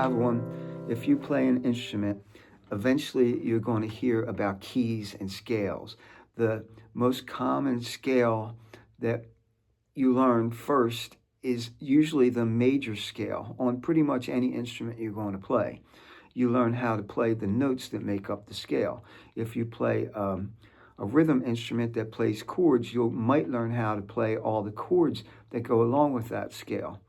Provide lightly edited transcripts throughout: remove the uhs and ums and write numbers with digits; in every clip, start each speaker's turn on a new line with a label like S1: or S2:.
S1: have one. If you play an instrument, eventually you're going to hear about keys and scales. The most common scale that you learn first is usually the major scale on pretty much any instrument you're going to play. You learn how to play the notes that make up the scale. If you play a rhythm instrument that plays chords, you might learn how to play all the chords that go along with that scale.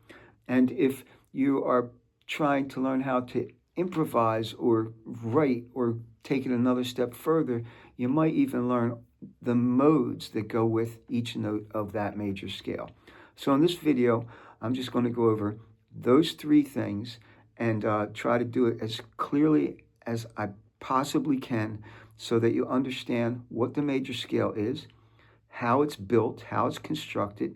S1: And if you are trying to learn how to improvise or write or take it another step further, you might even learn the modes that go with each note of that major scale. So in this video, I'm just going to go over those three things and try to do it as clearly as I possibly can so that you understand what the major scale is, how it's built, how it's constructed,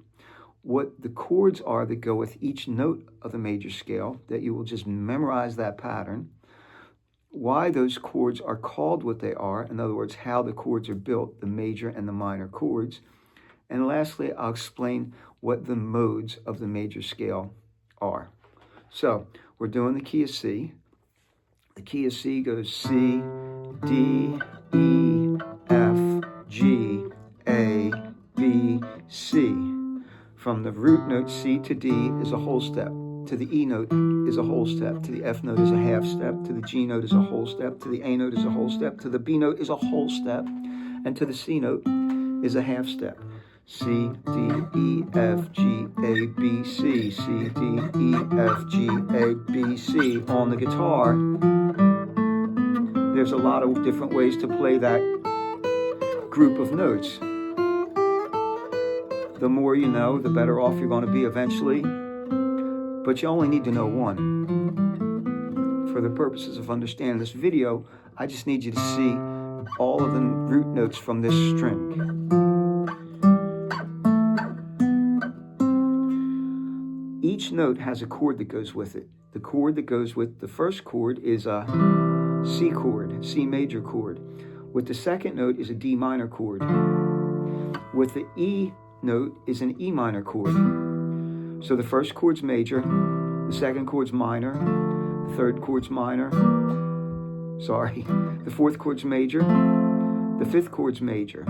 S1: what the chords are that go with each note of the major scale, that you will just memorize that pattern, why those chords are called what they are, in other words, how the chords are built, the major and the minor chords, and lastly, I'll explain what the modes of the major scale are. So, we're doing the key of C. The key of C goes C, D, E, F, G, A, B, C. From the root note C to D is a whole step. To the E note is a whole step. To the F note is a half step. To the G note is a whole step. To the A note is a whole step. To the B note is a whole step. And to the C note is a half step. C, D, E, F, G, A, B, C. C, D, E, F, G, A, B, C. On the guitar, there's a lot of different ways to play that group of notes. The more you know, the better off you're going to be eventually. But you only need to know one. For the purposes of understanding this video, I just need you to see all of the root notes from this string. Each note has a chord that goes with it. The chord that goes with the first chord is a C chord, C major chord. With the second note is a D minor chord. With the E note is an E minor chord. So the first chord's major, the second chord's minor, the third chord's minor, the fourth chord's major, the fifth chord's major.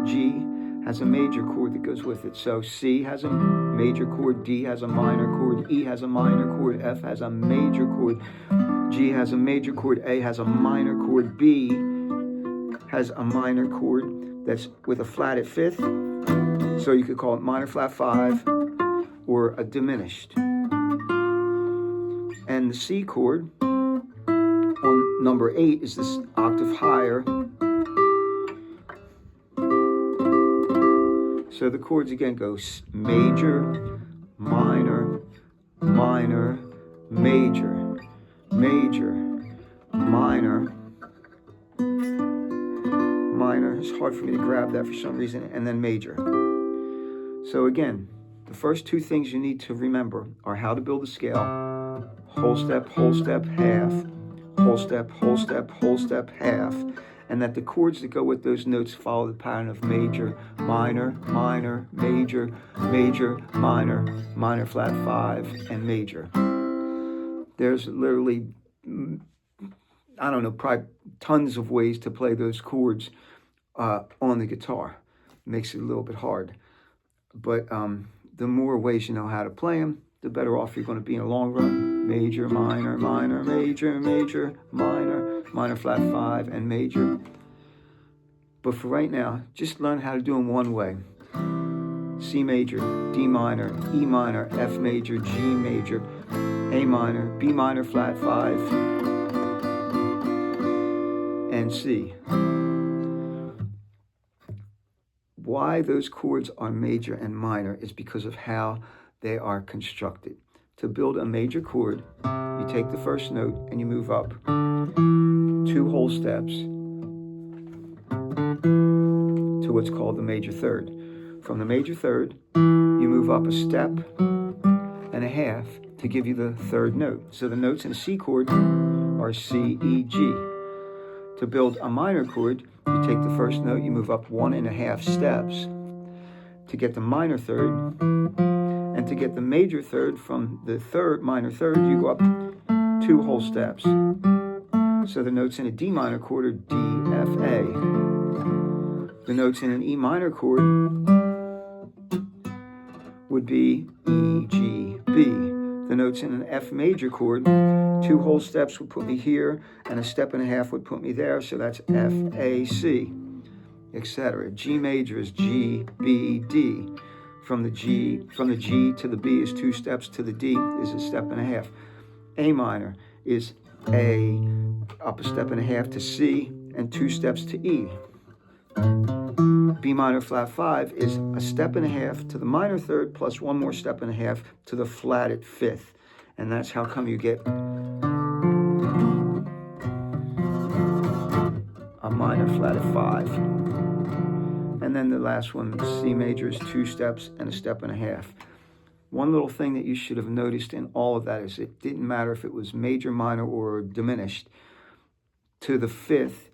S1: G has a major chord that goes with it. So C has a major chord, D has a minor chord, E has a minor chord, F has a major chord, G has a major chord, A has a minor chord, B has a minor chord that's with a flat at fifth. So you could call it minor flat 5 or a diminished. And the C chord on number 8 is this octave higher. So the chords again go major, minor, minor, major, major, minor, minor. It's hard for me to grab that for some reason, and then major. So again, the first two things you need to remember are how to build a scale: whole step, half, whole step, whole step, half. And that the chords that go with those notes follow the pattern of major, minor, minor, major, major, minor, minor flat 5, and major. There's literally, I don't know, probably tons of ways to play those chords on the guitar. Makes it a little bit hard. But the more ways you know how to play them, the better off you're going to be in the long run. Major, minor, minor, major, major, minor, minor flat 5, and major. But for right now, just learn how to do them one way. C major, D minor, E minor, F major, G major, A minor, B minor flat 5, and C. Why those chords are major and minor is because of how they are constructed. To build a major chord, you take the first note and you move up 2 whole steps to what's called the major third. From the major third, you move up a step and a half to give you the third note. So the notes in a C chord are C, E, G. To build a minor chord, you take the first note, you move up 1.5 steps to get the minor third. And to get the major third from the minor third, you go up 2 whole steps. So the notes in a D minor chord are D, F, A. The notes in an E minor chord would be E, G, B. The notes in an F major chord, 2 whole steps would put me here, and a step and a half would put me there, so that's F, A, C, etc. G major is G, B, D. From the G to the B is 2 steps, to the D is a step and a half. A minor is A, up a step and a half to C, and 2 steps to E. B minor flat 5 is a step and a half to the minor third plus 1 more step and a half to the flatted 5th. And that's how come you get a minor flatted 5. And then the last one, C major, is 2 steps and a step and a half. One little thing that you should have noticed in all of that is it didn't matter if it was major, minor, or diminished to the 5th,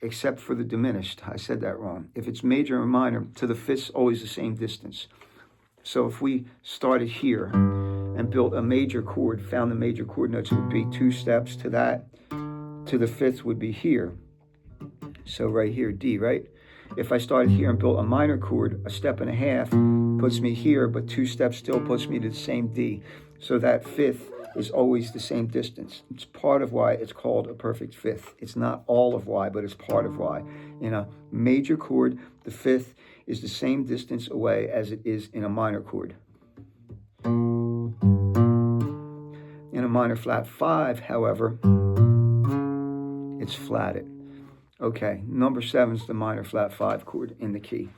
S1: except for the diminished. I said that wrong. If it's major or minor, to the 5th's always the same distance. So if we started here and built a major chord, found the major chord notes, it would be 2 steps to that. To the 5th would be here. So right here, D, right? If I started here and built a minor chord, a step and a half puts me here, but 2 steps still puts me to the same D. So that 5th is always the same distance. It's part of why it's called a perfect 5th. It's not all of why, but it's part of why. In a major chord, the 5th is the same distance away as it is in a minor chord. In a minor flat 5, however, it's flatted. Okay, number 7 is the minor flat 5 chord in the key.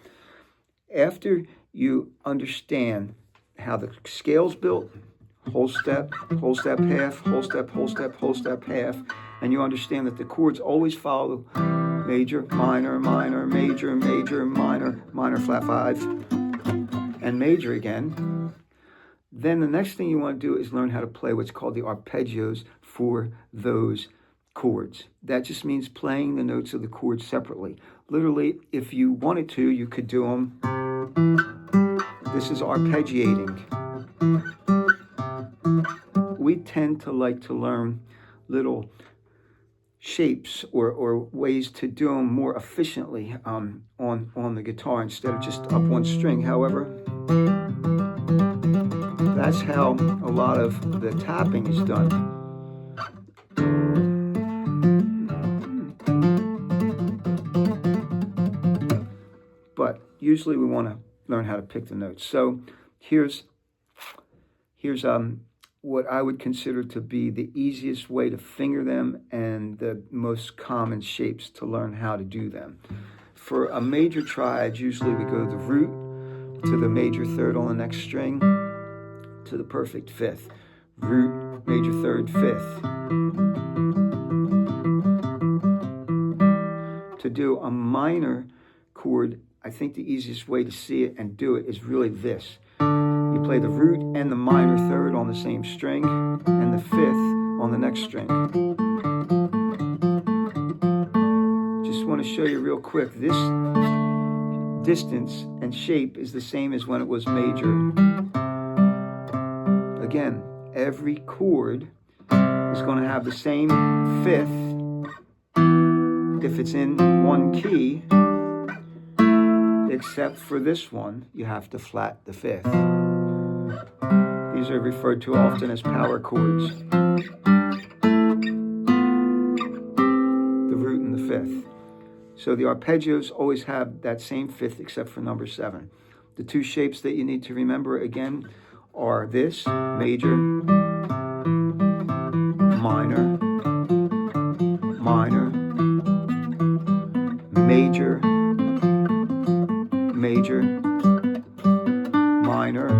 S1: After you understand how the scale's built, whole step, half, whole step, whole step, half, and you understand that the chords always follow major, minor, minor, major, major, minor, minor flat 5, and major again, then the next thing you want to do is learn how to play what's called the arpeggios for those chords. That just means playing the notes of the chords separately. Literally, if you wanted to, you could do them. This is arpeggiating. We tend to like to learn little shapes or ways to do them more efficiently on the guitar instead of just up one string. However, that's how a lot of the tapping is done. But usually we want to learn how to pick the notes. So here's what I would consider to be the easiest way to finger them and the most common shapes to learn how to do them. For a major triad, usually we go the root to the major third on the next string to the perfect 5th. Root, major third, 5th. To do a minor chord, I think the easiest way to see it and do it is really this. You play the root and the minor third on the same string, and the 5th on the next string. Just want to show you real quick. This distance and shape is the same as when it was major. Again, every chord is going to have the same 5th if it's in one key, except for this one, you have to flat the 5th. These are referred to often as power chords. The root and the 5th. So the arpeggios always have that same 5th except for number 7. The 2 shapes that you need to remember again are this, major, minor, minor, major, major, minor,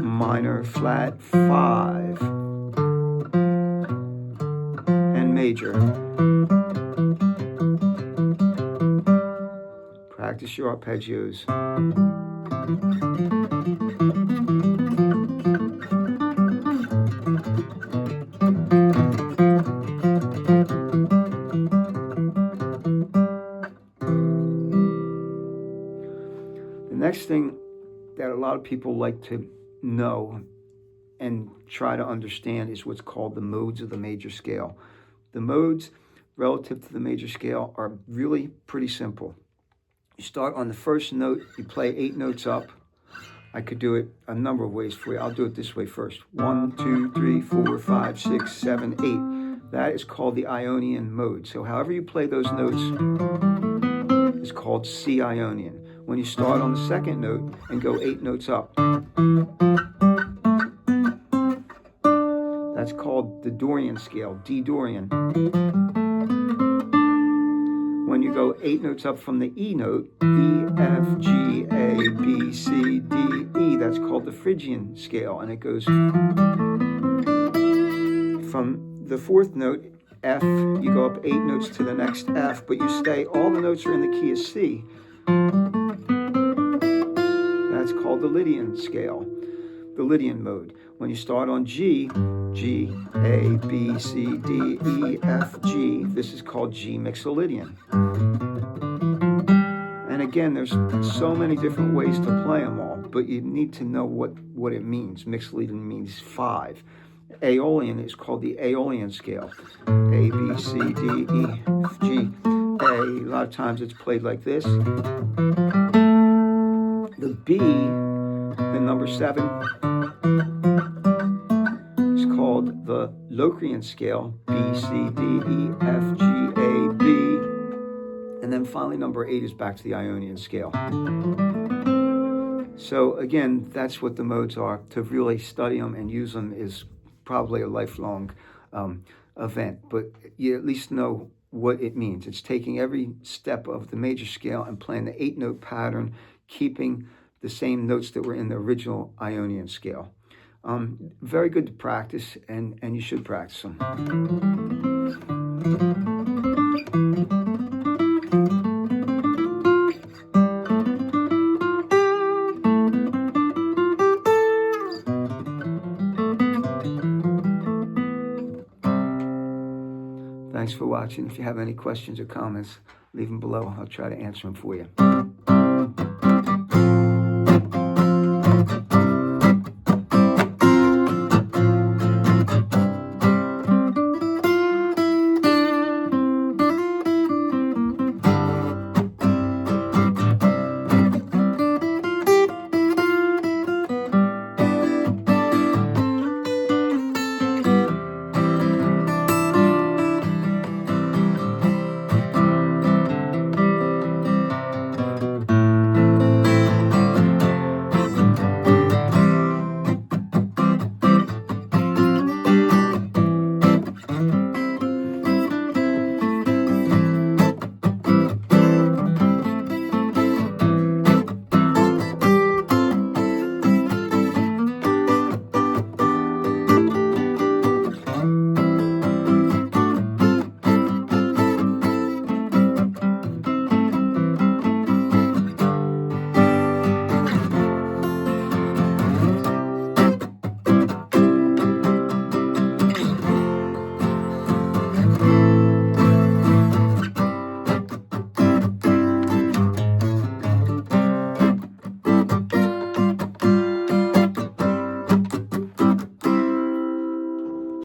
S1: minor flat 5, and major. Practice your arpeggios. The next thing that a lot of people like to know and try to understand is what's called the modes of the major scale. The modes relative to the major scale are really pretty simple. You start on the first note, you play 8 notes up. I could do it a number of ways for you. I'll do it this way first. 1, 2, 3, 4, 5, 6, 7, 8. That is called the Ionian mode. So however you play those notes is called C Ionian. When you start on the second note and go 8 notes up, that's called the Dorian scale, D Dorian. When you go 8 notes up from the E note, E, F, G, A, B, C, D, E, that's called the Phrygian scale. And it goes from the fourth note, F, you go up 8 notes to the next F, but you stay, all the notes are in the key of C. That's called the Lydian scale, the Lydian mode. When you start on G, G, A, B, C, D, E, F, G, this is called G Mixolydian. And again, there's so many different ways to play them all, but you need to know what it means. Mixolydian means 5. Aeolian is called the Aeolian scale. A, B, C, D, E, F, G, A. A lot of times it's played like this. The B, the number 7, is called the Locrian scale. B, C, D, E, F, G, A, B. And then finally number 8 is back to the Ionian scale. So again, that's what the modes are. To really study them and use them is probably a lifelong event, but you at least know what it means. It's taking every step of the major scale and playing the 8-note pattern, keeping the same notes that were in the original Ionian scale. Very good to practice, and you should practice them. Thanks for watching. If you have any questions or comments, leave them below. I'll try to answer them for you.